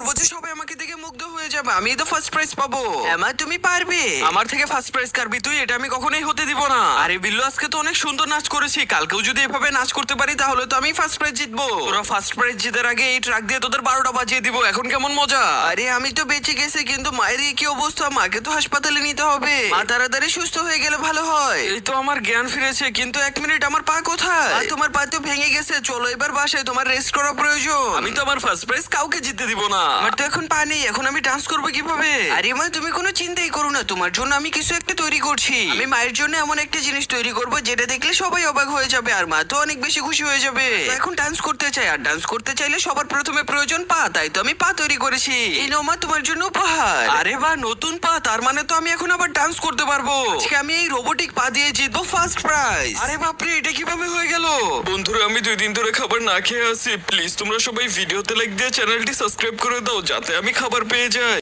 করবো যে সবাই আমাকে দেখে মুগ্ধ হয়ে যাবে, আমি তো ফার্স্ট প্রাইজ পাবো। মা তুমি পারবে। আমার থেকে ফার্স্ট প্রাইজ কারবি তুই, এটা আমি কখনোই হতে দিব না। আরে বিল্লু আজকে তো অনেক সুন্দর নাচ করেছি, কালকেও যদি এভাবে নাচ করতে পারি তাহলে তো আমি ফার্স্ট প্রাইজ জিতবো। তোরা ফার্স্ট প্রাইজ জিতার আগে এই ট্রাক দিয়ে তোদের 12টা বাজিয়ে দিব, এখন কেমন মজা? আরে আমি তো বেঁচে গেছি, কিন্তু মায়ের কি অবস্থা? মাকে তো হাসপাতালে নিতে হবে, মা তাড়াতাড়ি সুস্থ হয়ে গেলে ভালো হয়। এই তো আমার জ্ঞান ফিরেছে, কিন্তু 1 মিনিট, আমার পা কোথায়? তোমার পা তো ভেঙে গেছে, চলো এবার বাসায়, তোমার রেস্ট করা প্রয়োজন। আমি তো আমার ফার্স্ট প্রাইজ কাউকে জিততে দিব না। আমার তো এখন পা নেই, এখন আমি ডান্স করবো কিভাবে? আরে মা তুমি কোনো চিন্তাই করো না, তোমার জন্য আমি কিছু একটা তৈরি করছি। আমি মায়ের জন্য এমন একটা জিনিস তৈরি করবো যেটা দেখলে সবাই অবাক হয়ে যাবে, আর মা তো অনেক বেশি খুশি হয়ে যাবে। তো এখন ডান্স করতে চাই, আর ডান্স করতে চাইলে সবার প্রথমে প্রয়োজন পা, তাই তো আমি পা তৈরি করেছি। এই নাও মা তোমার জন্য উপহার। আরে বাহ, নতুন পা, তার মানে তো আমি এখন আবার ডান্স করতে পারবো। আজকে আমি এই রোবোটিক পা দিয়ে জিতবো ফার্স্ট প্রাইজ। আরে বাপরে, এটা কিভাবে হয়ে গেল? বন্ধুরা, আমি 2 দিন ধরে খাবার না খেয়ে আছি, প্লিজ তোমরা সবাই ভিডিওতে লাইক দিয়ে চ্যানেলটি সাবস্ক্রাইব করে দাও যাতে আমি খাবার পেয়ে যাই।